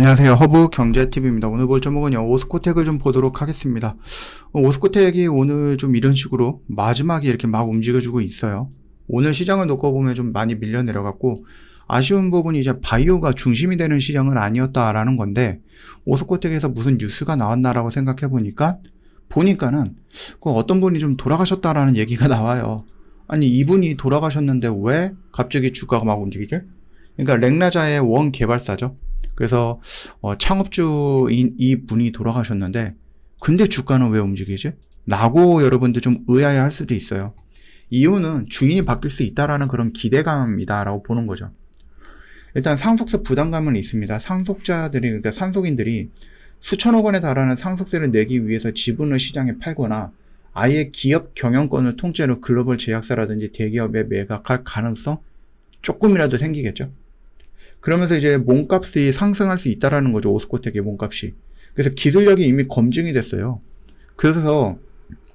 안녕하세요. 허브경제TV입니다. 오늘 볼 종목은요, 오스코텍을 좀 보도록 하겠습니다. 오스코텍이 오늘 좀 이런 식으로 마지막에 이렇게 막 움직여주고 있어요. 오늘 시장을 놓고 보면 좀 많이 밀려 내려갔고, 아쉬운 부분이 이제 바이오가 중심이 되는 시장은 아니었다라는 건데, 오스코텍에서 무슨 뉴스가 나왔나라고 생각해 보니까는 어떤 분이 좀 돌아가셨다라는 얘기가 나와요. 아니, 이분이 돌아가셨는데 왜 갑자기 주가가 막 움직이지? 그러니까 렉나자의 원 개발사죠. 그래서 창업주인 이 분이 돌아가셨는데 근데 주가는 왜 움직이지? 라고 여러분들 좀 의아해할 수도 있어요. 이유는 주인이 바뀔 수 있다라는 그런 기대감이다 라고 보는 거죠. 일단 상속세 부담감은 있습니다. 상속자들이, 그러니까 상속인들이 수천억 원에 달하는 상속세를 내기 위해서 지분을 시장에 팔거나 아예 기업 경영권을 통째로 글로벌 제약사라든지 대기업에 매각할 가능성 조금이라도 생기겠죠. 그러면서 이제 몸값이 상승할 수 있다라는 거죠. 오스코텍의 몸값이. 그래서 기술력이 이미 검증이 됐어요. 그래서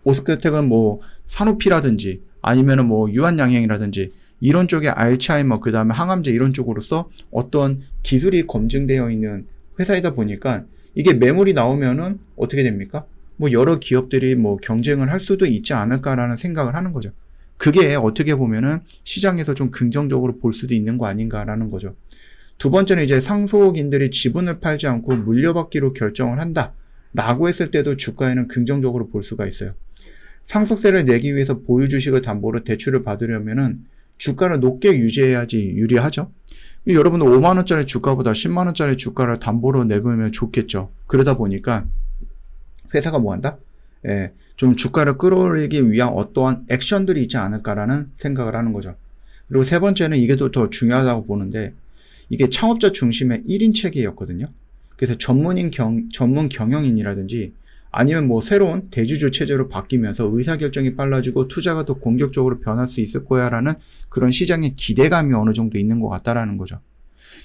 오스코텍은 뭐 산오피라든지 아니면은 뭐 유한양행이라든지 이런 쪽에 알츠하이머, 그 다음에 항암제 이런 쪽으로서 어떤 기술이 검증되어 있는 회사이다 보니까 이게 매물이 나오면은 어떻게 됩니까? 뭐 여러 기업들이 뭐 경쟁을 할 수도 있지 않을까라는 생각을 하는 거죠. 그게 어떻게 보면은 시장에서 좀 긍정적으로 볼 수도 있는 거 아닌가라는 거죠. 두 번째는 이제 상속인들이 지분을 팔지 않고 물려받기로 결정을 한다 라고 했을 때도 주가에는 긍정적으로 볼 수가 있어요. 상속세를 내기 위해서 보유 주식을 담보로 대출을 받으려면은 주가를 높게 유지해야지 유리하죠. 여러분들 5만원짜리 주가보다 10만원짜리 주가를 담보로 내보면 좋겠죠. 그러다 보니까 회사가 뭐 한다? 좀 주가를 끌어올리기 위한 어떠한 액션들이 있지 않을까라는 생각을 하는 거죠. 그리고 세 번째는 이게 더 중요하다고 보는데, 이게 창업자 중심의 1인 체계였거든요. 그래서 전문 경영인이라든지 아니면 뭐 새로운 대주주 체제로 바뀌면서 의사결정이 빨라지고 투자가 더 공격적으로 변할 수 있을 거야 라는 그런 시장의 기대감이 어느 정도 있는 것 같다라는 거죠.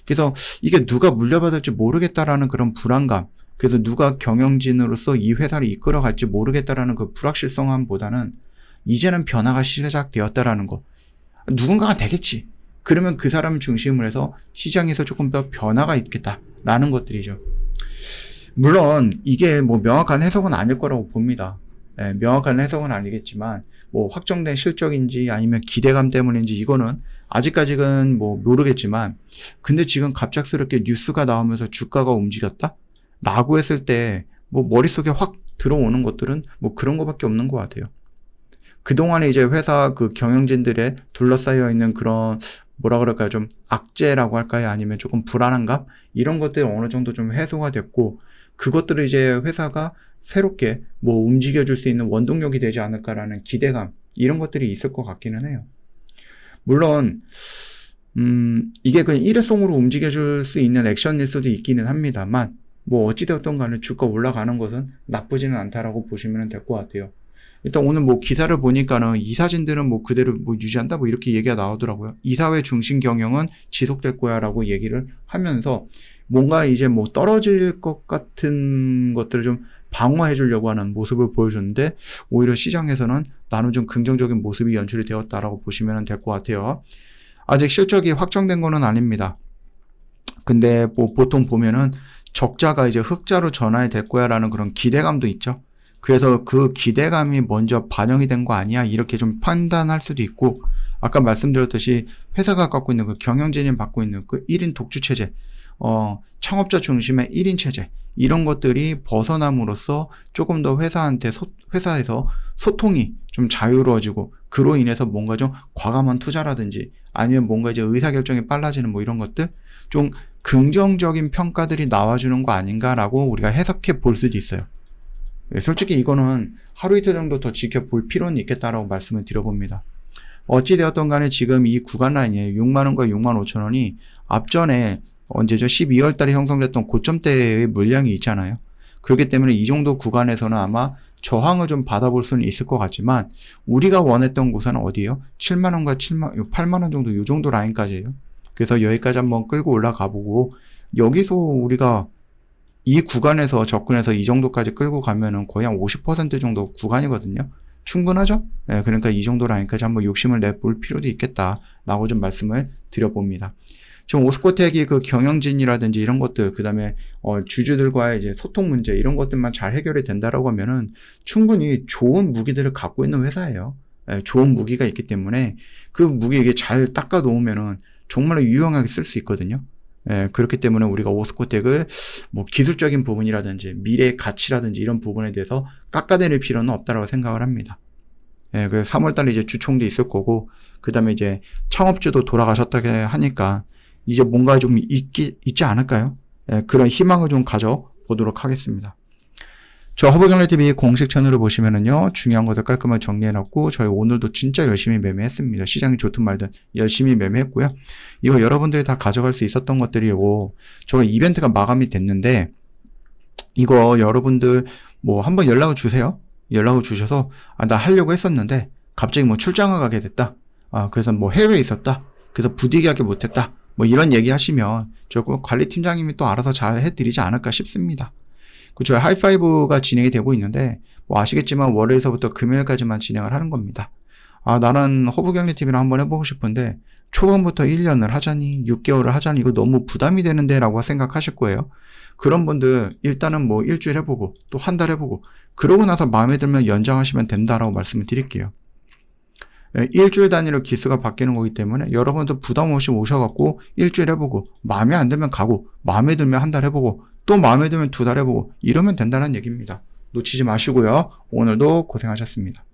그래서 이게 누가 물려받을지 모르겠다라는 그런 불안감, 그래서 누가 경영진으로서 이 회사를 이끌어갈지 모르겠다라는 그 불확실성함보다는 이제는 변화가 시작되었다라는 거. 누군가가 되겠지. 그러면 그 사람 중심으로 해서 시장에서 조금 더 변화가 있겠다라는 것들이죠. 물론 이게 뭐 명확한 해석은 아닐 거라고 봅니다. 명확한 해석은 아니겠지만 뭐 확정된 실적인지 아니면 기대감 때문인지 이거는 아직까지는 뭐 모르겠지만, 근데 지금 갑작스럽게 뉴스가 나오면서 주가가 움직였다? 라고 했을 때 뭐 머릿속에 확 들어오는 것들은 뭐 그런 거밖에 없는 것 같아요. 그동안에 이제 회사 그 경영진들의 둘러싸여 있는 그런 뭐라 그럴까요? 좀 악재라고 할까요? 아니면 조금 불안한감? 이런 것들이 어느 정도 좀 해소가 됐고, 그것들을 이제 회사가 새롭게 뭐 움직여줄 수 있는 원동력이 되지 않을까라는 기대감, 이런 것들이 있을 것 같기는 해요. 물론, 이게 그냥 일회성으로 움직여줄 수 있는 액션일 수도 있기는 합니다만, 뭐 어찌되었던 간에 주가 올라가는 것은 나쁘지는 않다라고 보시면 될 것 같아요. 일단 오늘 뭐 기사를 보니까는 이사진들은 뭐 그대로 뭐 유지한다 뭐 이렇게 얘기가 나오더라고요. 이사회 중심 경영은 지속될 거야 라고 얘기를 하면서 뭔가 이제 뭐 떨어질 것 같은 것들을 좀 방어해 주려고 하는 모습을 보여줬는데, 오히려 시장에서는 나는 좀 긍정적인 모습이 연출이 되었다라고 보시면 될 것 같아요. 아직 실적이 확정된 거는 아닙니다. 근데 뭐 보통 보면은 적자가 이제 흑자로 전환이 될 거야 라는 그런 기대감도 있죠. 그래서 그 기대감이 먼저 반영이 된 거 아니야 이렇게 좀 판단할 수도 있고, 아까 말씀드렸듯이 회사가 갖고 있는 그 경영진이 받고 있는 그 1인 독주 체제, 창업자 중심의 1인 체제, 이런 것들이 벗어남으로써 조금 더 회사에서 소통이 좀 자유로워지고, 그로 인해서 뭔가 좀 과감한 투자라든지 아니면 뭔가 이제 의사결정이 빨라지는 뭐 이런 것들, 좀 긍정적인 평가들이 나와주는 거 아닌가라고 우리가 해석해 볼 수도 있어요. 솔직히 이거는 하루 이틀 정도 더 지켜볼 필요는 있겠다라고 말씀을 드려봅니다. 어찌되었던 간에 지금 이 구간 라인에 6만원과 6만 5천원이 앞전에 언제죠? 12월 달에 형성됐던 고점대의 물량이 있잖아요. 그렇기 때문에 이 정도 구간에서는 아마 저항을 좀 받아볼 수는 있을 것 같지만, 우리가 원했던 곳은 어디예요? 7만원과 8만원 정도, 이 정도 라인까지예요. 그래서 여기까지 한번 끌고 올라가 보고, 여기서 우리가 이 구간에서 접근해서 이 정도까지 끌고 가면은 거의 한 50% 정도 구간이거든요. 충분하죠? 네, 그러니까 이 정도 라인까지 한번 욕심을 내볼 필요도 있겠다라고 좀 말씀을 드려봅니다. 지금 오스코텍이 그 경영진이라든지 이런 것들, 그 다음에 주주들과의 이제 소통 문제 이런 것들만 잘 해결이 된다라고 하면은 충분히 좋은 무기들을 갖고 있는 회사예요. 좋은 무기가 있기 때문에 그 무기 이게 잘 닦아 놓으면은 정말로 유용하게 쓸 수 있거든요. 그렇기 때문에 우리가 오스코텍을 뭐 기술적인 부분이라든지 미래의 가치라든지 이런 부분에 대해서 깎아내릴 필요는 없다라고 생각을 합니다. 그래서 3월달에 이제 주총도 있을 거고, 그 다음에 이제 창업주도 돌아가셨다고 하니까 이제 뭔가 좀 있지 않을까요? 그런 희망을 좀 가져보도록 하겠습니다. 저 허브경제TV 공식 채널을 보시면은요, 중요한 것들 깔끔하게 정리해놨고, 저희 오늘도 진짜 열심히 매매했습니다. 시장이 좋든 말든 열심히 매매했고요. 이거 여러분들이 다 가져갈 수 있었던 것들이고, 저가 이벤트가 마감이 됐는데, 이거 여러분들 뭐 한번 연락을 주세요. 연락을 주셔서, 나 하려고 했었는데, 갑자기 뭐 출장을 가게 됐다. 그래서 뭐 해외에 있었다. 그래서 부득이하게 못했다. 뭐 이런 얘기 하시면, 저 관리팀장님이 또 알아서 잘 해드리지 않을까 싶습니다. 저희 하이파이브가 진행이 되고 있는데, 뭐 아시겠지만 월요일서부터 금요일까지만 진행을 하는 겁니다. 나는 허브경제TV를 한번 해보고 싶은데, 초반부터 1년을 하자니, 6개월을 하자니, 이거 너무 부담이 되는데, 라고 생각하실 거예요. 그런 분들, 일단은 뭐 일주일 해보고, 또 한 달 해보고, 그러고 나서 마음에 들면 연장하시면 된다라고 말씀을 드릴게요. 일주일 단위로 기수가 바뀌는 거기 때문에 여러분도 부담 없이 오셔갖고 일주일 해보고, 마음에 안 들면 가고, 마음에 들면 한 달 해보고, 또 마음에 들면 2달 해보고, 이러면 된다는 얘기입니다. 놓치지 마시고요. 오늘도 고생하셨습니다.